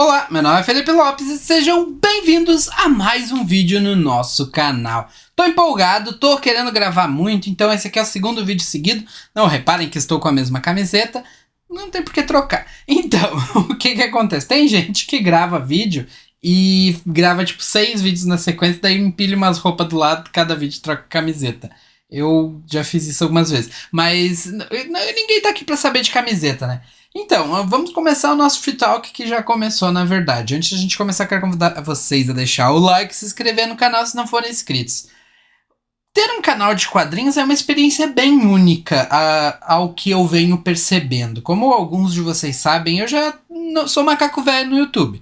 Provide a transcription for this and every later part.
Olá, meu nome é Felipe Lopes e sejam bem-vindos a mais um vídeo no nosso canal. Tô empolgado, tô querendo gravar muito, então esse aqui é o segundo vídeo seguido. Não reparem que estou com a mesma camiseta, não tem por que trocar. Então, o que acontece? Tem gente que grava vídeo e grava tipo 6 vídeos na sequência, daí empilha umas roupas do lado, cada vídeo troca camiseta. Eu já fiz isso algumas vezes, mas ninguém tá aqui pra saber de camiseta, né? Então, vamos começar o nosso Free Talk, que já começou, na verdade. Antes de a gente começar, quero convidar vocês a deixar o like e se inscrever no canal se não forem inscritos. Ter um canal de quadrinhos é uma experiência bem única ao que eu venho percebendo. Como alguns de vocês sabem, eu já sou macaco velho no YouTube.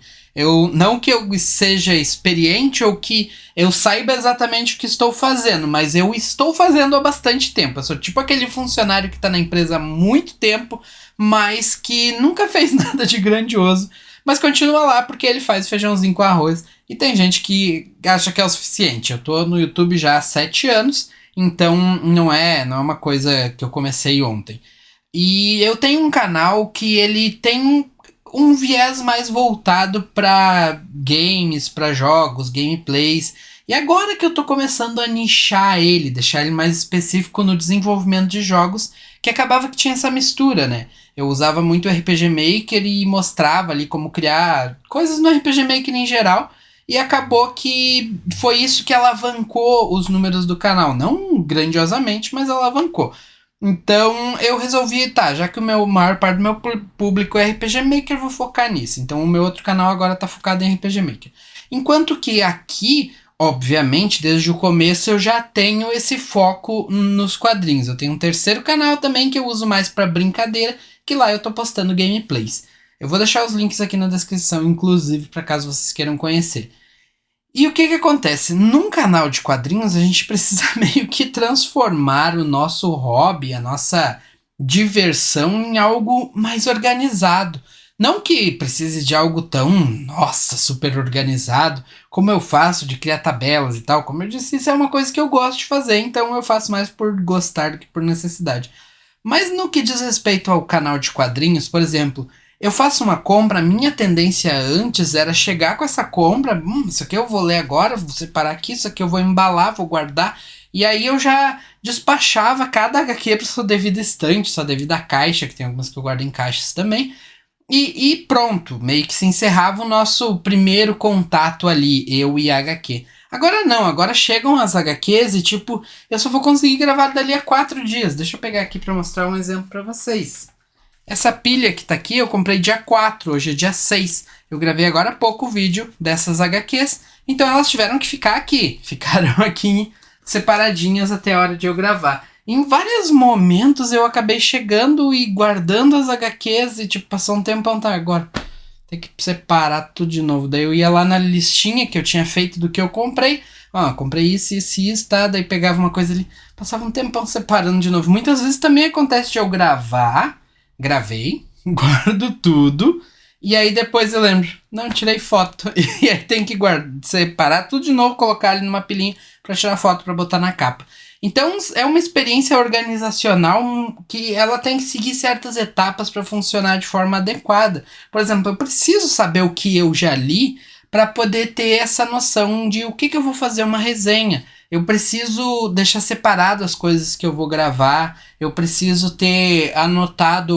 Não que eu seja experiente ou que eu saiba exatamente o que estou fazendo, mas eu estou fazendo há bastante tempo. Eu sou tipo aquele funcionário que está na empresa há muito tempo, mas que nunca fez nada de grandioso, mas continua lá porque ele faz feijãozinho com arroz. E tem gente que acha que é o suficiente. Eu tô no YouTube já há 7 anos, então não é uma coisa que eu comecei ontem. E eu tenho um canal que ele tem um viés mais voltado para games, para jogos, gameplays. E agora que eu tô começando a nichar ele, deixar ele mais específico no desenvolvimento de jogos, que acabava que tinha essa mistura, né? Eu usava muito o RPG Maker e mostrava ali como criar coisas no RPG Maker em geral. E acabou que foi isso que alavancou os números do canal. Não grandiosamente, mas alavancou. Então eu resolvi, já que a maior parte do meu público é RPG Maker, eu vou focar nisso. Então o meu outro canal agora tá focado em RPG Maker. Enquanto que aqui, obviamente, desde o começo eu já tenho esse foco nos quadrinhos. Eu tenho um terceiro canal também que eu uso mais pra brincadeira, que lá eu tô postando gameplays. Eu vou deixar os links aqui na descrição, inclusive, para caso vocês queiram conhecer. E o que acontece? Num canal de quadrinhos, a gente precisa meio que transformar o nosso hobby, a nossa diversão em algo mais organizado. Não que precise de algo tão, super organizado, como eu faço de criar tabelas e tal. Como eu disse, isso é uma coisa que eu gosto de fazer, então eu faço mais por gostar do que por necessidade. Mas no que diz respeito ao canal de quadrinhos, por exemplo, eu faço uma compra, a minha tendência antes era chegar com essa compra, isso aqui eu vou ler agora, vou separar aqui, isso aqui eu vou embalar, vou guardar, e aí eu já despachava cada HQ para sua devida estante, sua devida caixa, que tem algumas que eu guardo em caixas também, e pronto, meio que se encerrava o nosso primeiro contato ali, eu e a HQ. Agora não, agora chegam as HQs e tipo, eu só vou conseguir gravar dali a 4 dias, deixa eu pegar aqui para mostrar um exemplo para vocês. Essa pilha que tá aqui eu comprei dia 4, hoje é dia 6. Eu gravei agora há pouco o vídeo dessas HQs, então elas tiveram que ficar aqui. Ficaram aqui separadinhas até a hora de eu gravar. Em vários momentos eu acabei chegando e guardando as HQs e tipo, passou um tempão, agora tem que separar tudo de novo. Daí eu ia lá na listinha que eu tinha feito do que eu comprei. Comprei isso, daí pegava uma coisa ali, passava um tempão separando de novo. Muitas vezes também acontece de eu gravei, guardo tudo, e aí depois eu lembro, não, tirei foto, e aí tem que separar tudo de novo, colocar ali numa pilhinha pra tirar foto, pra botar na capa. Então é uma experiência organizacional que ela tem que seguir certas etapas para funcionar de forma adequada. Por exemplo, eu preciso saber o que eu já li para poder ter essa noção de o que eu vou fazer uma resenha. Eu preciso deixar separado as coisas que eu vou gravar, eu preciso ter anotado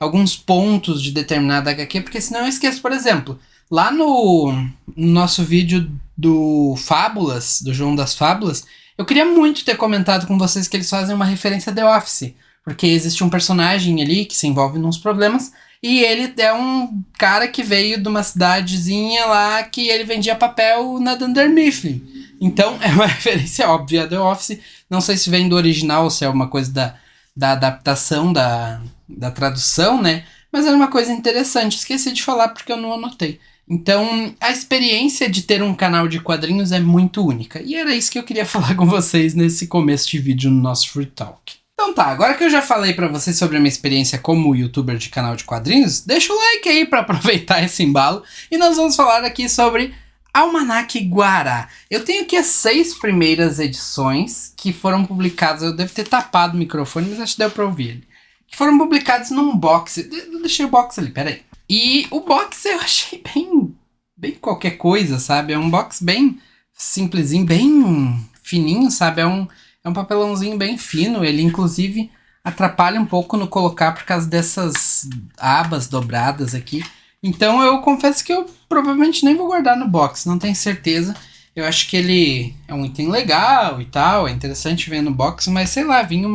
alguns pontos de determinada HQ, porque senão eu esqueço. Por exemplo, lá no nosso vídeo do Fábulas, do João das Fábulas, eu queria muito ter comentado com vocês que eles fazem uma referência a The Office, porque existe um personagem ali que se envolve nos problemas, e ele é um cara que veio de uma cidadezinha lá que ele vendia papel na Dunder Mifflin. Então é uma referência óbvia a The Office. Não sei se vem do original ou se é uma coisa da adaptação, da tradução, né? Mas era uma coisa interessante. Esqueci de falar porque eu não anotei. Então a experiência de ter um canal de quadrinhos é muito única. E era isso que eu queria falar com vocês nesse começo de vídeo no nosso Free Talk. Então agora que eu já falei pra vocês sobre a minha experiência como youtuber de canal de quadrinhos, deixa o like aí pra aproveitar esse embalo. E nós vamos falar aqui sobre Almanac Guará. Eu tenho aqui as 6 primeiras edições que foram publicadas. Eu devo ter tapado o microfone, mas acho que deu pra ouvir ele. Que foram publicadas num box. Eu deixei o box ali, peraí. E o box eu achei bem qualquer coisa, sabe? É um box bem simplesinho, bem fininho, sabe? É um papelãozinho bem fino. Ele, inclusive, atrapalha um pouco no colocar por causa dessas abas dobradas aqui. Então eu confesso que eu provavelmente nem vou guardar no box, não tenho certeza. Eu acho que ele é um item legal e tal, é interessante ver no box, mas sei lá, vinha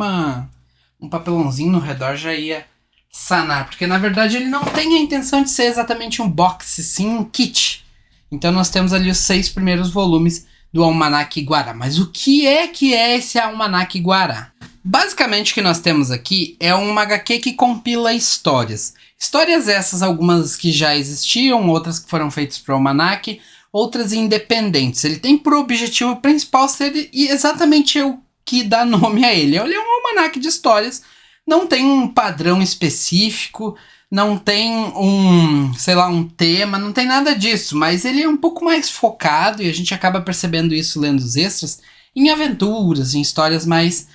um papelãozinho no redor já ia sanar. Porque na verdade ele não tem a intenção de ser exatamente um box, sim um kit. Então nós temos ali os 6 primeiros volumes do Almanaque Guará. Mas o que é esse Almanaque Guará? Basicamente o que nós temos aqui é uma HQ que compila histórias. Histórias essas, algumas que já existiam, outras que foram feitas para o Almanaque, outras independentes. Ele tem por objetivo principal ser exatamente o que dá nome a ele. Ele é um almanaque de histórias, não tem um padrão específico, não tem um tema, não tem nada disso, mas ele é um pouco mais focado, e a gente acaba percebendo isso lendo os extras, em aventuras, em histórias mais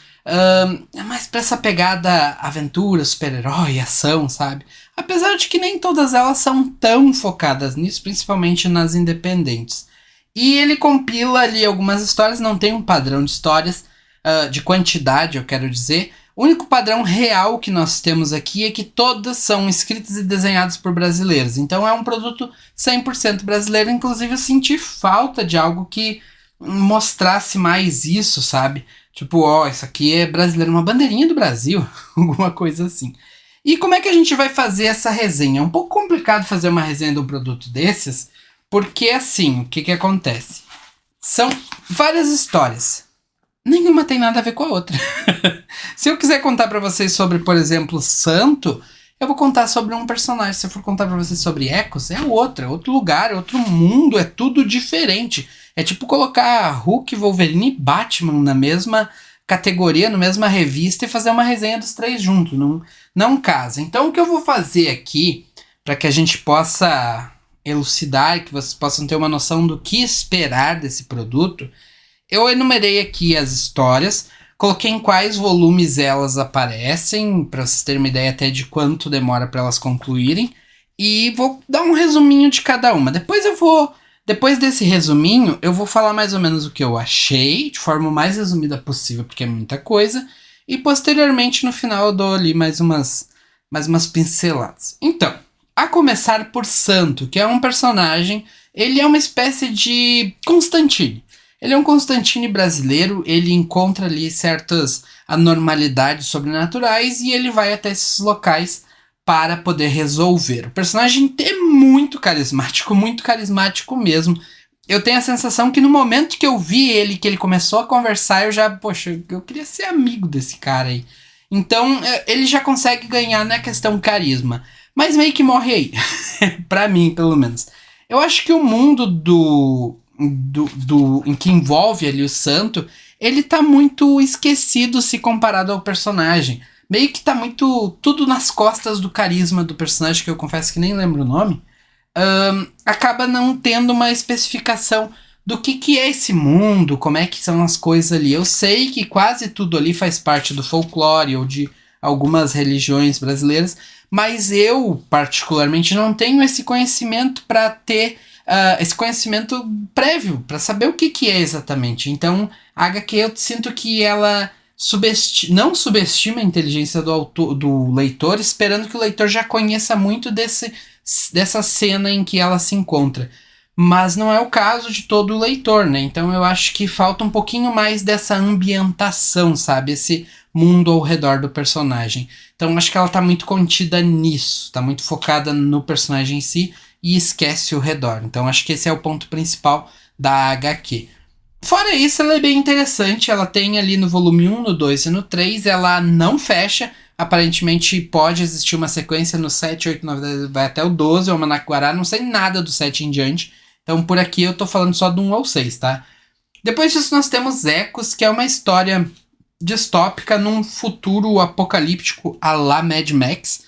pra essa pegada aventura, super-herói, ação, sabe? Apesar de que nem todas elas são tão focadas nisso, principalmente nas independentes. E ele compila ali algumas histórias, não tem um padrão de histórias, de quantidade, eu quero dizer. O único padrão real que nós temos aqui é que todas são escritas e desenhadas por brasileiros. Então é um produto 100% brasileiro. Inclusive eu senti falta de algo que mostrasse mais isso, sabe? Tipo, isso aqui é brasileiro, uma bandeirinha do Brasil, alguma coisa assim. E como é que a gente vai fazer essa resenha? É um pouco complicado fazer uma resenha de um produto desses, porque assim, o que acontece? São várias histórias. Nenhuma tem nada a ver com a outra. Se eu quiser contar pra vocês sobre, por exemplo, Santo, eu vou contar sobre um personagem. Se eu for contar pra vocês sobre Ecos, é outro lugar, é outro mundo, é tudo diferente. É tipo colocar Hulk, Wolverine e Batman na mesma categoria, na mesma revista e fazer uma resenha dos 3 juntos. Não casa. Então o que eu vou fazer aqui, para que a gente possa elucidar e que vocês possam ter uma noção do que esperar desse produto, eu enumerei aqui as histórias, coloquei em quais volumes elas aparecem, para vocês terem uma ideia até de quanto demora para elas concluírem, e vou dar um resuminho de cada uma. Depois desse resuminho, eu vou falar mais ou menos o que eu achei, de forma mais resumida possível, porque é muita coisa, e posteriormente no final eu dou ali mais umas pinceladas. Então, a começar por Santo, que é um personagem, ele é uma espécie de Constantine. Ele é um Constantine brasileiro, ele encontra ali certas anormalidades sobrenaturais e ele vai até esses locais para poder resolver. O personagem é muito carismático mesmo. Eu tenho a sensação que no momento que eu vi ele, que ele começou a conversar, eu queria ser amigo desse cara aí. Então, ele já consegue ganhar na questão carisma. Mas meio que morre aí. Pra mim, pelo menos. Eu acho que o mundo em que envolve ali o Santo, ele tá muito esquecido se comparado ao personagem. Meio que tá muito tudo nas costas do carisma do personagem, que eu confesso que nem lembro o nome. Acaba não tendo uma especificação do que é esse mundo, como é que são as coisas ali. Eu sei que quase tudo ali faz parte do folclore ou de algumas religiões brasileiras, mas eu, particularmente, não tenho esse conhecimento para ter esse conhecimento prévio, para saber o que é exatamente. Então, a HQ eu sinto que ela não subestima a inteligência do leitor, esperando que o leitor já conheça muito dessa cena em que ela se encontra. Mas não é o caso de todo o leitor, né? Então eu acho que falta um pouquinho mais dessa ambientação, sabe? Esse mundo ao redor do personagem. Então acho que ela tá muito contida nisso, tá muito focada no personagem em si e esquece o redor. Então acho que esse é o ponto principal da HQ. Fora isso, ela é bem interessante. Ela tem ali no volume 1, no 2 e no 3. Ela não fecha. Aparentemente pode existir uma sequência no 7, 8, 9, 10, vai até o 12, o Almanaque Guará. Não sei nada do 7 em diante. Então por aqui eu tô falando só do 1 ao 6, tá? Depois disso nós temos Ecos, que é uma história distópica num futuro apocalíptico à la Mad Max,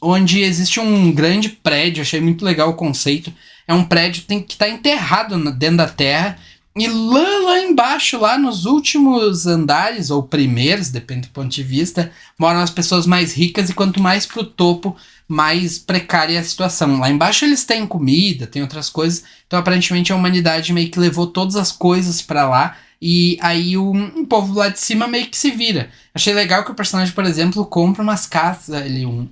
onde existe um grande prédio. Achei muito legal o conceito. É um prédio que está enterrado dentro da terra. E lá embaixo, lá nos últimos andares, ou primeiros, depende do ponto de vista, moram as pessoas mais ricas, e quanto mais pro topo, mais precária é a situação. Lá embaixo eles têm comida, tem outras coisas, então aparentemente a humanidade meio que levou todas as coisas pra lá, e aí o povo lá de cima meio que se vira. Achei legal que o personagem, por exemplo, compra umas cascas,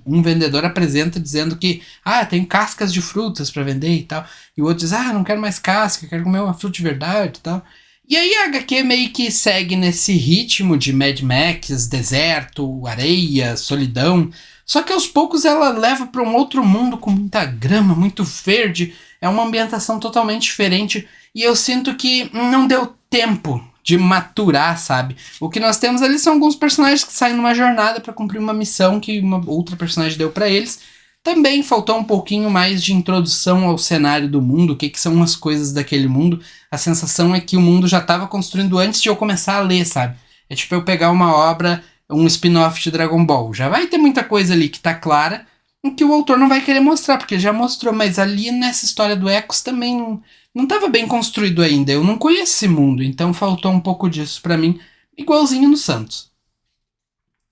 um vendedor apresenta dizendo que tem cascas de frutas pra vender e tal. E o outro diz, não quero mais casca, quero comer uma fruta de verdade e tal. E aí a HQ meio que segue nesse ritmo de Mad Max, deserto, areia, solidão. Só que aos poucos ela leva para um outro mundo com muita grama, muito verde. É uma ambientação totalmente diferente. E eu sinto que não deu tempo de maturar, sabe? O que nós temos ali são alguns personagens que saem numa jornada para cumprir uma missão que uma outra personagem deu para eles. Também faltou um pouquinho mais de introdução ao cenário do mundo, o que são as coisas daquele mundo. A sensação é que o mundo já estava construindo antes de eu começar a ler, sabe? É tipo eu pegar uma obra, um spin-off de Dragon Ball. Já vai ter muita coisa ali que tá clara, o que o autor não vai querer mostrar, porque ele já mostrou, mas ali nessa história do Ecos também não estava bem construído ainda. Eu não conheço esse mundo, então faltou um pouco disso pra mim, igualzinho no Santos.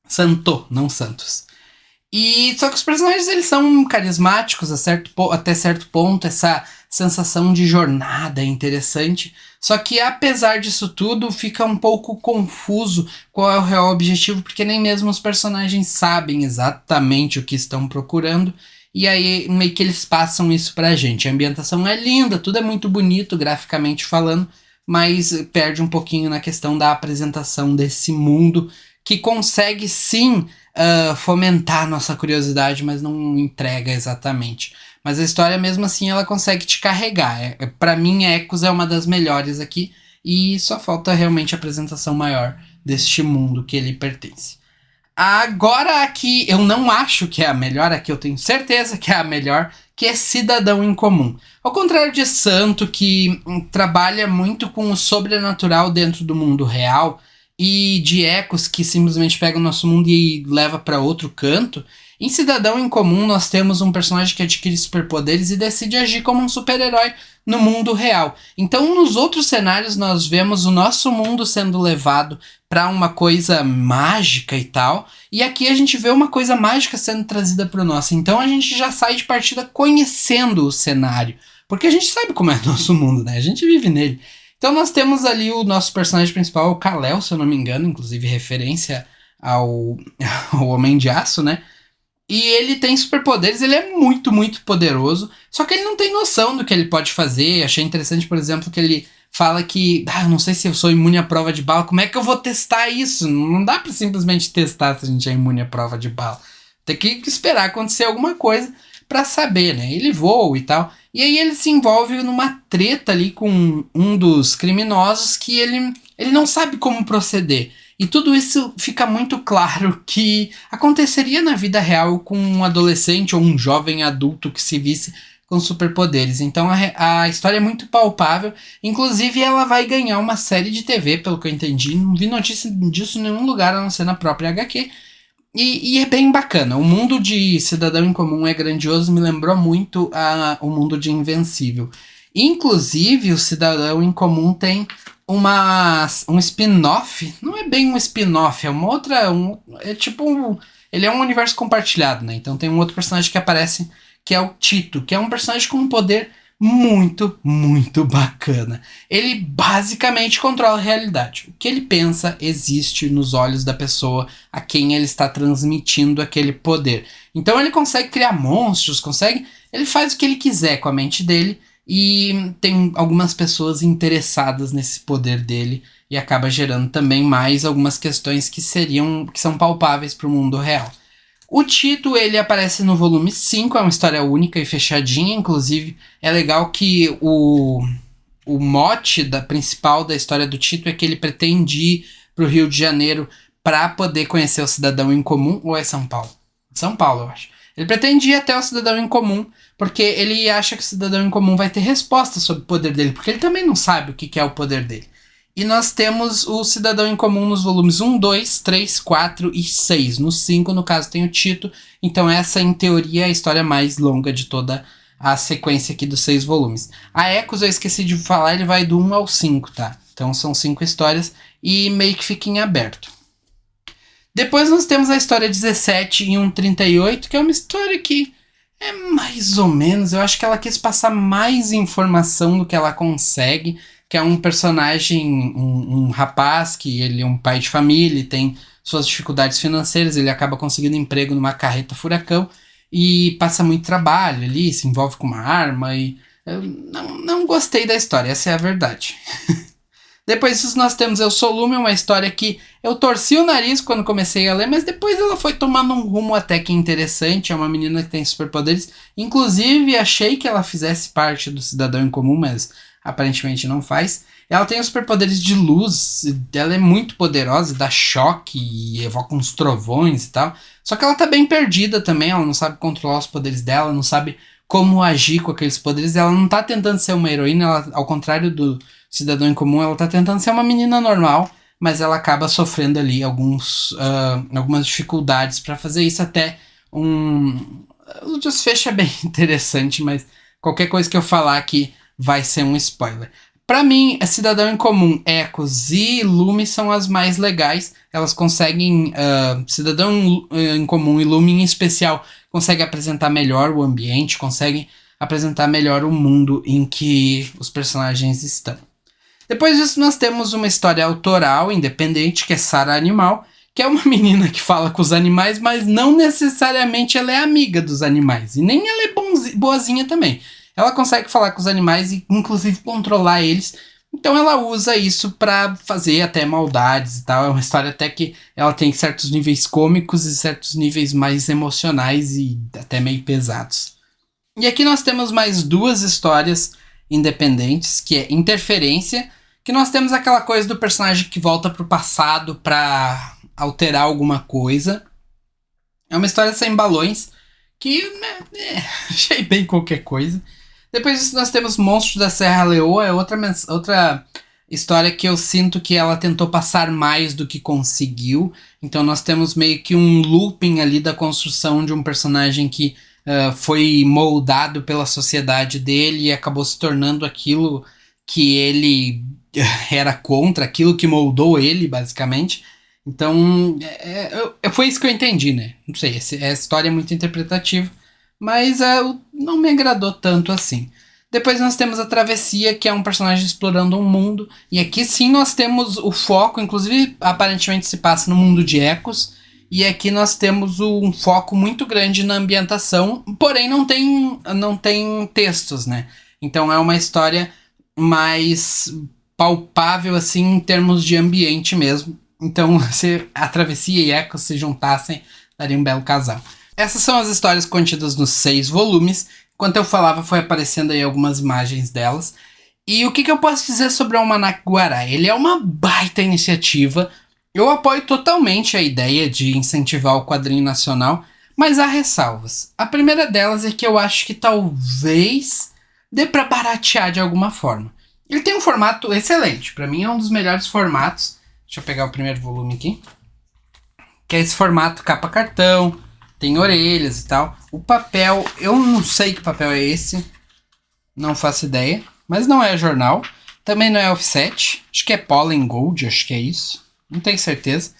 Santo, não Santos. E só que os personagens eles são carismáticos até certo ponto, essa sensação de jornada é interessante. Só que apesar disso tudo, fica um pouco confuso qual é o real objetivo, porque nem mesmo os personagens sabem exatamente o que estão procurando. E aí meio que eles passam isso pra gente. A ambientação é linda, tudo é muito bonito graficamente falando, mas perde um pouquinho na questão da apresentação desse mundo, que consegue sim fomentar a nossa curiosidade, mas não entrega exatamente. Mas a história mesmo assim ela consegue te carregar. Pra mim, Ecos é uma das melhores aqui, e só falta realmente a apresentação maior deste mundo que ele pertence. Agora aqui, eu não acho que é a melhor, aqui eu tenho certeza que é a melhor, que é Cidadão Incomum. Ao contrário de Santo, que trabalha muito com o sobrenatural dentro do mundo real, e de Ecos, que simplesmente pega o nosso mundo e leva para outro canto, em Cidadão Incomum nós temos um personagem que adquire superpoderes e decide agir como um super-herói no mundo real. Então nos outros cenários nós vemos o nosso mundo sendo levado para uma coisa mágica e tal, e aqui a gente vê uma coisa mágica sendo trazida para o nosso. Então a gente já sai de partida conhecendo o cenário, porque a gente sabe como é o nosso mundo, né? A gente vive nele. Então nós temos ali o nosso personagem principal, o Kal-El, se eu não me engano, inclusive referência ao Homem de Aço, né? E ele tem superpoderes, ele é muito, muito poderoso, só que ele não tem noção do que ele pode fazer. Achei interessante, por exemplo, que ele fala que, eu não sei se eu sou imune à prova de bala, como é que eu vou testar isso? Não dá pra simplesmente testar se a gente é imune à prova de bala. Tem que esperar acontecer alguma coisa pra saber, né? Ele voa e tal. E aí ele se envolve numa treta ali com um dos criminosos que ele não sabe como proceder. E tudo isso fica muito claro que aconteceria na vida real com um adolescente ou um jovem adulto que se visse com superpoderes. Então a história é muito palpável. Inclusive ela vai ganhar uma série de TV, pelo que eu entendi. Não vi notícia disso em nenhum lugar, a não ser na própria HQ. E é bem bacana. O mundo de Cidadão Incomum é grandioso, me lembrou muito o mundo de Invencível. Inclusive, o Cidadão Incomum tem um spin-off. Não é bem um spin-off, é uma outra. Ele é um universo compartilhado, né? Então tem um outro personagem que aparece, que é o Tito, que é um personagem com um poder muito, muito bacana. Ele basicamente controla a realidade. O que ele pensa existe nos olhos da pessoa a quem ele está transmitindo aquele poder. Então ele consegue criar monstros, ele faz o que ele quiser com a mente dele, e tem algumas pessoas interessadas nesse poder dele, e acaba gerando também mais algumas questões que são palpáveis para o mundo real. O Tito, ele aparece no volume 5, é uma história única e fechadinha. Inclusive é legal que o mote principal da história do Tito é que ele pretende ir para o Rio de Janeiro para poder conhecer o Cidadão Incomum, ou é São Paulo? São Paulo, eu acho. Ele pretende ir até o Cidadão Incomum, porque ele acha que o Cidadão Incomum vai ter resposta sobre o poder dele, porque ele também não sabe o que é o poder dele. E nós temos o Cidadão Incomum nos volumes 1, 2, 3, 4 e 6. No 5, no caso, tem o Tito. Então essa, em teoria, é a história mais longa de toda a sequência aqui dos 6 volumes. A Ecos, eu esqueci de falar, ele vai do 1 ao 5, tá? Então são 5 histórias e meio que fica em aberto. Depois nós temos a história 17 e 138, que é uma história que é mais ou menos, eu acho que ela quis passar mais informação do que ela consegue, que é um personagem, um rapaz que ele é um pai de família e tem suas dificuldades financeiras, ele acaba conseguindo emprego numa carreta furacão e passa muito trabalho ali, se envolve com uma arma e eu não gostei da história, essa é a verdade. Depois disso nós temos Eu Sou Lume, uma história que eu torci o nariz quando comecei a ler, mas depois ela foi tomando um rumo até que interessante. É uma menina que tem superpoderes. Inclusive achei que ela fizesse parte do Cidadão em Comum, mas aparentemente não faz. Ela tem os superpoderes de luz, ela é muito poderosa, dá choque e evoca uns trovões e tal. Só que ela tá bem perdida também, ela não sabe controlar os poderes dela, não sabe como agir com aqueles poderes. Ela não tá tentando ser uma heroína, ela, ao contrário do Cidadão em Comum, ela tá tentando ser uma menina normal, mas ela acaba sofrendo ali algumas dificuldades para fazer isso, até o desfecho é bem interessante, mas qualquer coisa que eu falar aqui vai ser um spoiler. Pra mim, Cidadão em Comum, Ecos e Lume são as mais legais. Elas conseguem, Cidadão em Comum e Lume em especial, conseguem apresentar melhor o ambiente, conseguem apresentar melhor o mundo em que os personagens estão. Depois disso nós temos uma história autoral, independente, que é Sara Animal, que é uma menina que fala com os animais, mas não necessariamente ela é amiga dos animais. E nem ela é boazinha também. Ela consegue falar com os animais e inclusive controlar eles. Então ela usa isso pra fazer até maldades e tal. É uma história até que ela tem certos níveis cômicos e certos níveis mais emocionais e até meio pesados. E aqui nós temos mais 2 histórias independentes, que é Interferência, que nós temos aquela coisa do personagem que volta pro passado pra alterar alguma coisa. É uma história sem balões, que achei bem qualquer coisa. Depois disso nós temos Monstros da Serra Leoa, é outra história que eu sinto que ela tentou passar mais do que conseguiu. Então nós temos meio que um looping ali da construção de um personagem que foi moldado pela sociedade dele e acabou se tornando aquilo que ele era contra, aquilo que moldou ele, basicamente. Então, foi isso que eu entendi, né? Não sei, a história é muito interpretativa, mas não me agradou tanto assim. Depois nós temos a Travessia, que é um personagem explorando um mundo, e aqui sim nós temos o foco, inclusive aparentemente se passa no mundo de Ecos, e aqui nós temos um foco muito grande na ambientação, porém não tem textos, né? Então é uma história mais palpável assim em termos de ambiente mesmo. Então se a Travessia e Ecos se juntassem, daria um belo casal. Essas são as histórias contidas nos 6 volumes. Enquanto eu falava, foi aparecendo aí algumas imagens delas. E o que eu posso dizer sobre o Almanac Guará? Ele é uma baita iniciativa. Eu apoio totalmente a ideia de incentivar o quadrinho nacional, mas há ressalvas. A primeira delas é que eu acho que talvez dê pra baratear de alguma forma. Ele tem um formato excelente. Pra mim é um dos melhores formatos. Deixa eu pegar o primeiro volume aqui. Que é esse formato capa cartão. Tem orelhas e tal. O papel, eu não sei que papel é esse. Não faço ideia. Mas não é jornal. Também não é offset. Acho que é Pollen Gold, acho que é isso. Não tenho certeza.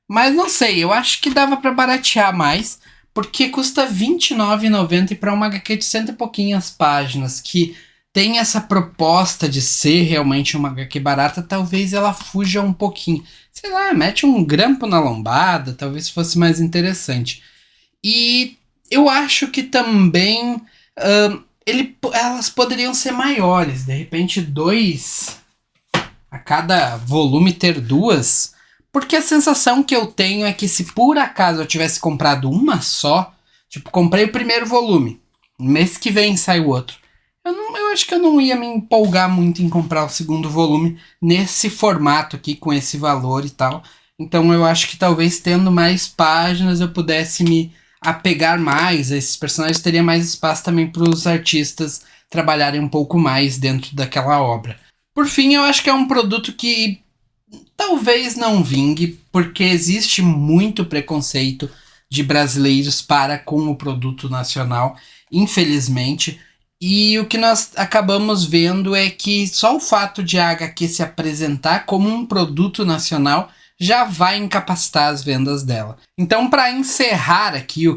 Mas não sei, eu acho que dava pra baratear mais. Porque custa R$29,90 e pra uma HQ de 100 e pouquinhas páginas, que tem essa proposta de ser realmente uma HQ barata, talvez ela fuja um pouquinho. Sei lá, mete um grampo na lombada, talvez fosse mais interessante. E eu acho que também elas poderiam ser maiores. De repente 2 a cada volume ter 2. Porque a sensação que eu tenho é que se por acaso eu tivesse comprado uma só, tipo, comprei o primeiro volume, mês que vem sai o outro, eu acho que eu não ia me empolgar muito em comprar o segundo volume nesse formato aqui, com esse valor e tal. Então eu acho que talvez tendo mais páginas eu pudesse me apegar mais a esses personagens, teria mais espaço também para os artistas trabalharem um pouco mais dentro daquela obra. Por fim, eu acho que é um produto que talvez não vingue, porque existe muito preconceito de brasileiros para com o produto nacional, infelizmente. E o que nós acabamos vendo é que só o fato de a HQ se apresentar como um produto nacional já vai incapacitar as vendas dela. Então, para encerrar aqui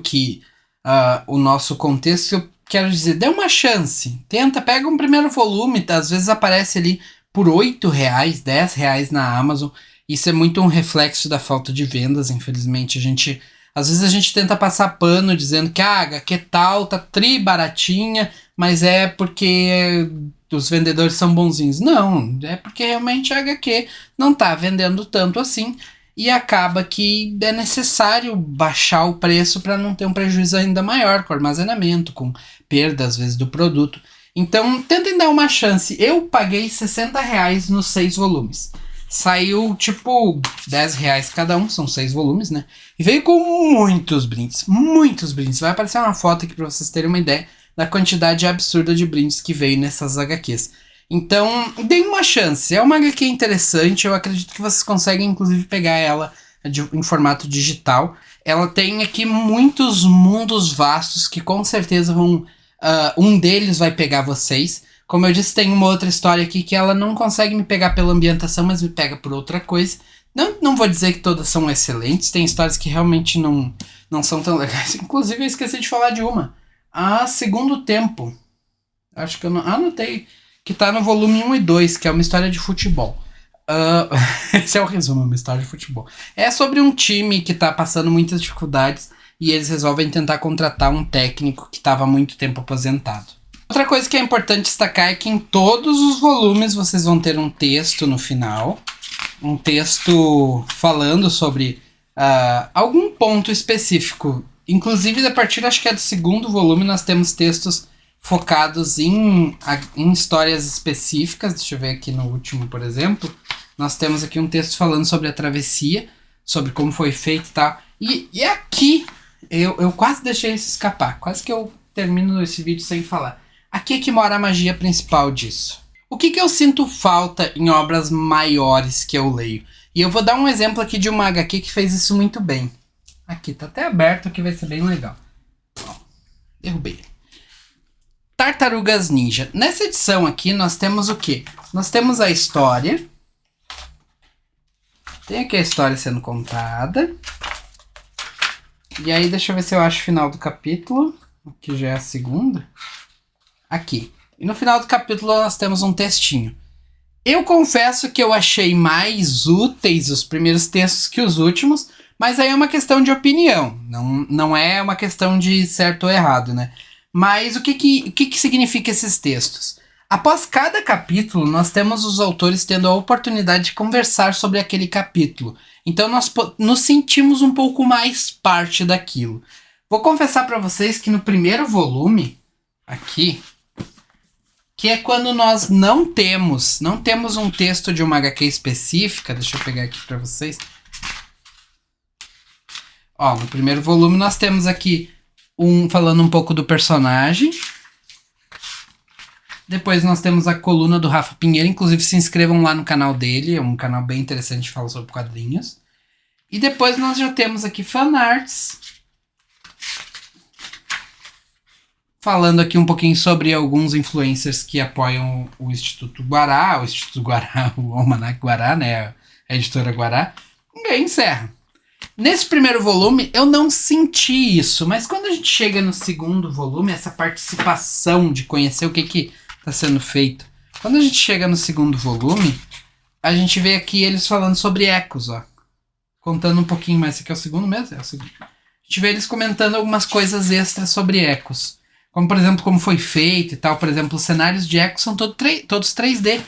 o nosso contexto, eu quero dizer, dê uma chance. Pega um primeiro volume, às vezes aparece ali por R$8, R$10 na Amazon. Isso é muito um reflexo da falta de vendas, infelizmente. Às vezes a gente tenta passar pano dizendo que a HQ tal tá baratinha, mas é porque os vendedores são bonzinhos. Não, é porque realmente a HQ não tá vendendo tanto assim e acaba que é necessário baixar o preço para não ter um prejuízo ainda maior com armazenamento, com perda às vezes do produto. Então tentem dar uma chance. Eu paguei R$60 nos 6 volumes. Saiu tipo R$10 cada um, são 6 volumes, né? E veio com muitos brindes, muitos brindes. Vai aparecer uma foto aqui pra vocês terem uma ideia da quantidade absurda de brindes que veio nessas HQs. Então, deem uma chance. É uma HQ interessante, eu acredito que vocês conseguem inclusive pegar ela em formato digital. Ela tem aqui muitos mundos vastos que com certeza vão... um deles vai pegar vocês. Como eu disse, tem uma outra história aqui que ela não consegue me pegar pela ambientação, mas me pega por outra coisa. Não vou dizer que todas são excelentes, tem histórias que realmente não são tão legais. Inclusive, eu esqueci de falar de uma. A Segundo Tempo. Acho que eu não anotei. Que tá no volume 1 e 2, que é uma história de futebol. Esse é o resumo, uma história de futebol. É sobre um time que tá passando muitas dificuldades e eles resolvem tentar contratar um técnico que estava há muito tempo aposentado. Outra coisa que é importante destacar é que em todos os volumes vocês vão ter um texto no final. Um texto falando sobre algum ponto específico. Inclusive, a partir, acho que é do segundo volume, nós temos textos focados em histórias específicas. Deixa eu ver aqui no último, por exemplo. Nós temos aqui um texto falando sobre a travessia, sobre como foi feito e tal. E aqui, eu quase deixei isso escapar. Quase que eu termino esse vídeo sem falar. Aqui é que mora a magia principal disso. O que eu sinto falta em obras maiores que eu leio? E eu vou dar um exemplo aqui de uma HQ que fez isso muito bem. Aqui, tá até aberto, que vai ser bem legal. Ó, derrubei. Tartarugas Ninja. Nessa edição aqui, nós temos o quê? Nós temos a história. Tem aqui a história sendo contada. E aí, deixa eu ver se eu acho o final do capítulo. Que já é a segunda. Aqui. E no final do capítulo nós temos um textinho. Eu confesso que eu achei mais úteis os primeiros textos que os últimos, mas aí é uma questão de opinião. Não é uma questão de certo ou errado, né? Mas o que significa esses textos? Após cada capítulo, nós temos os autores tendo a oportunidade de conversar sobre aquele capítulo. Então nós nos sentimos um pouco mais parte daquilo. Vou confessar para vocês que no primeiro volume, aqui, que é quando nós não temos um texto de uma HQ específica. Deixa eu pegar aqui para vocês. Ó, no primeiro volume nós temos aqui falando um pouco do personagem. Depois nós temos a coluna do Rafa Pinheiro. Inclusive se inscrevam lá no canal dele. É um canal bem interessante que fala sobre quadrinhos. E depois nós já temos aqui fanarts. Falando aqui um pouquinho sobre alguns influencers que apoiam o Instituto Guará, o Almanac Guará, né? A editora Guará. E aí encerra. Nesse primeiro volume eu não senti isso, mas quando a gente chega no segundo volume, essa participação de conhecer o que está sendo feito. Quando a gente chega no segundo volume, a gente vê aqui eles falando sobre ecos, ó. Contando um pouquinho mais. Esse aqui é o segundo mesmo? É o segundo. A gente vê eles comentando algumas coisas extras sobre ecos. Como, por exemplo, como foi feito e tal. Por exemplo, os cenários de ecos são todos 3D.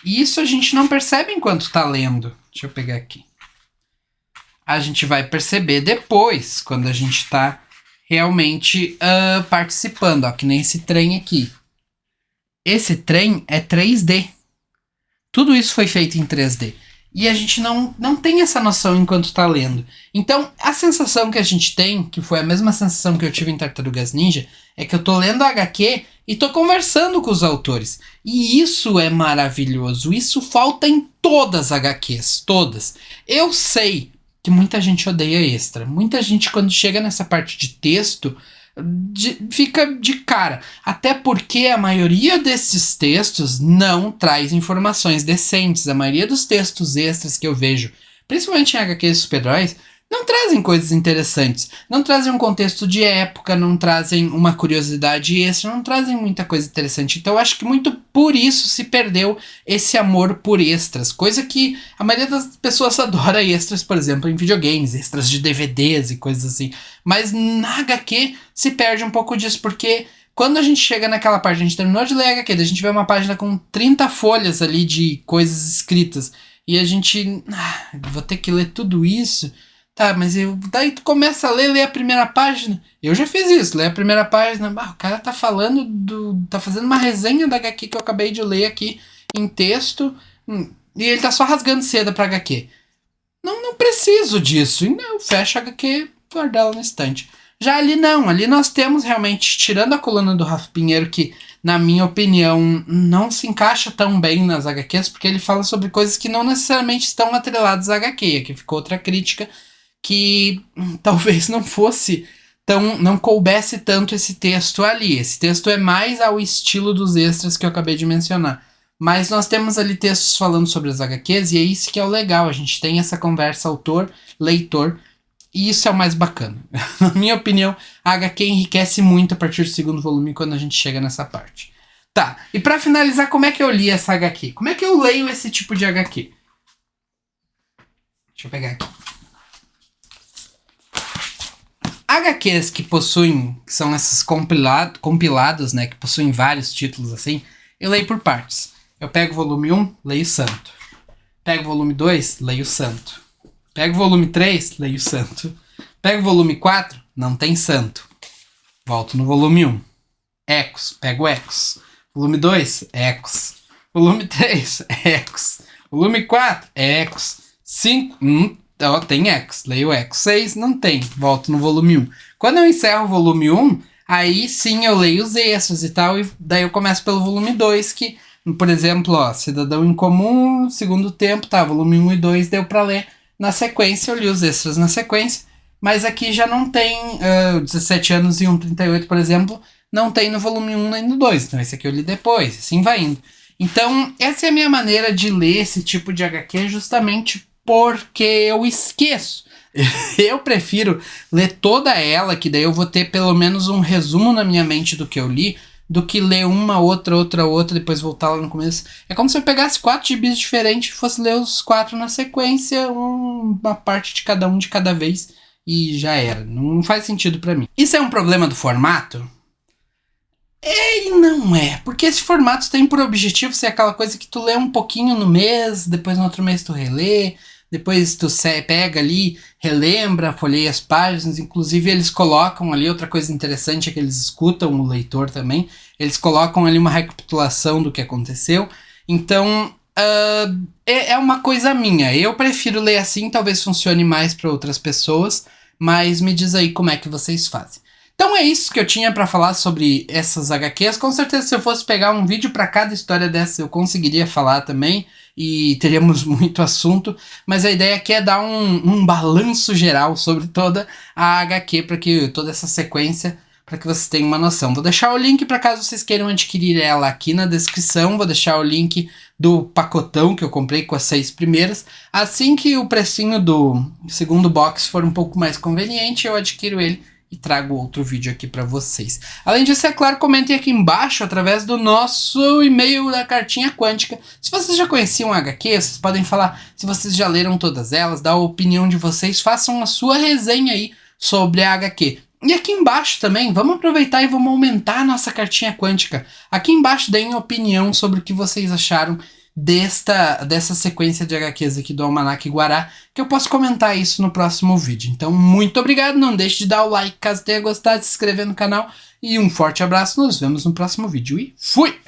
E isso a gente não percebe enquanto tá lendo. Deixa eu pegar aqui. A gente vai perceber depois, quando a gente tá realmente participando. Ó, que nem esse trem aqui. Esse trem é 3D. Tudo isso foi feito em 3D. E a gente não tem essa noção enquanto tá lendo. Então, a sensação que a gente tem, que foi a mesma sensação que eu tive em Tartarugas Ninja, é que eu tô lendo a HQ e tô conversando com os autores. E isso é maravilhoso. Isso falta em todas as HQs. Todas. Eu sei que muita gente odeia extra. Muita gente, quando chega nessa parte de texto, fica de cara. Até porque a maioria desses textos não traz informações decentes. A maioria dos textos extras que eu vejo, principalmente em HQs de super-heróis, não trazem coisas interessantes. Não trazem um contexto de época, não trazem uma curiosidade extra, não trazem muita coisa interessante. Então eu acho que muito por isso se perdeu esse amor por extras. Coisa que a maioria das pessoas adora extras, por exemplo, em videogames, extras de DVDs e coisas assim. Mas na HQ se perde um pouco disso, porque quando a gente chega naquela página, a gente terminou de ler a HQ, a gente vê uma página com 30 folhas ali de coisas escritas. E a gente... vou ter que ler tudo isso... Tá, mas daí tu começa a lê a primeira página. Eu já fiz isso, ler a primeira página. O cara tá falando tá fazendo uma resenha da HQ que eu acabei de ler aqui em texto. E ele tá só rasgando seda pra HQ. Não preciso disso. E não, fecha a HQ, guarda ela no estante. Já ali não, ali nós temos realmente, tirando a coluna do Rafa Pinheiro, que na minha opinião não se encaixa tão bem nas HQs, porque ele fala sobre coisas que não necessariamente estão atreladas à HQ. Aqui ficou outra crítica que talvez não fosse não coubesse tanto esse texto ali. Esse texto é mais ao estilo dos extras que eu acabei de mencionar. Mas nós temos ali textos falando sobre as HQs e é isso que é o legal. A gente tem essa conversa autor-leitor e isso é o mais bacana. Na minha opinião, a HQ enriquece muito a partir do segundo volume quando a gente chega nessa parte. Tá, e pra finalizar, como é que eu li essa HQ? Como é que eu leio esse tipo de HQ? Deixa eu pegar aqui. HQs que possuem, que são esses compilados, né, que possuem vários títulos assim, eu leio por partes. Eu pego o volume 1, leio Santo. Pego o volume 2, leio Santo. Pego o volume 3, leio Santo. Pego o volume 4, não tem Santo. Volto no volume 1. Ecos, pego Ecos. Volume 2, Ecos. Volume 3, Ecos. Volume 4, Ecos. 5, tem Ecos, leio Ecos. 6, não tem, volto no volume 1. Quando eu encerro o volume 1, aí sim eu leio os extras e tal, e daí eu começo pelo volume 2, que, por exemplo, Cidadão Incomum, Segundo Tempo, tá, volume 1 e 2 deu pra ler na sequência, eu li os extras na sequência, mas aqui já não tem 17 anos e 1,38, por exemplo, não tem no volume 1 nem no 2, então esse aqui eu li depois, assim vai indo. Então, essa é a minha maneira de ler esse tipo de HQ, justamente porque eu esqueço. Eu prefiro ler toda ela, que daí eu vou ter pelo menos um resumo na minha mente do que eu li, do que ler uma, outra, depois voltar lá no começo. É como se eu pegasse 4 gibis diferentes e fosse ler os 4 na sequência, uma parte de cada vez, e já era. Não faz sentido pra mim. Isso é um problema do formato? E não é, porque esse formato tem por objetivo ser aquela coisa que tu lê um pouquinho no mês, depois no outro mês tu relê, depois tu pega ali, relembra, folheia as páginas. Inclusive eles colocam ali, outra coisa interessante é que eles escutam o leitor também, eles colocam ali uma recapitulação do que aconteceu. Então é uma coisa minha, eu prefiro ler assim, talvez funcione mais para outras pessoas, mas me diz aí como é que vocês fazem. Então é isso que eu tinha pra falar sobre essas HQs. Com certeza, se eu fosse pegar um vídeo pra cada história dessa, eu conseguiria falar também. E teríamos muito assunto. Mas a ideia aqui é dar um balanço geral sobre toda a HQ, toda essa sequência, para que vocês tenham uma noção. Vou deixar o link para caso vocês queiram adquirir ela aqui na descrição. Vou deixar o link do pacotão que eu comprei com as 6 primeiras. Assim que o precinho do segundo box for um pouco mais conveniente, eu adquiro ele e trago outro vídeo aqui pra vocês. Além disso, é claro, comentem aqui embaixo através do nosso e-mail da Cartinha Quântica. Se vocês já conheciam a HQ, vocês podem falar se vocês já leram todas elas, dar a opinião de vocês, façam a sua resenha aí sobre a HQ. E aqui embaixo também, vamos aproveitar e vamos aumentar a nossa Cartinha Quântica. Aqui embaixo deem opinião sobre o que vocês acharam dessa sequência de HQs aqui do Almanac Guará, que eu posso comentar isso no próximo vídeo. Então, muito obrigado, não deixe de dar o like caso tenha gostado, se inscrever no canal, e um forte abraço, nos vemos no próximo vídeo e fui!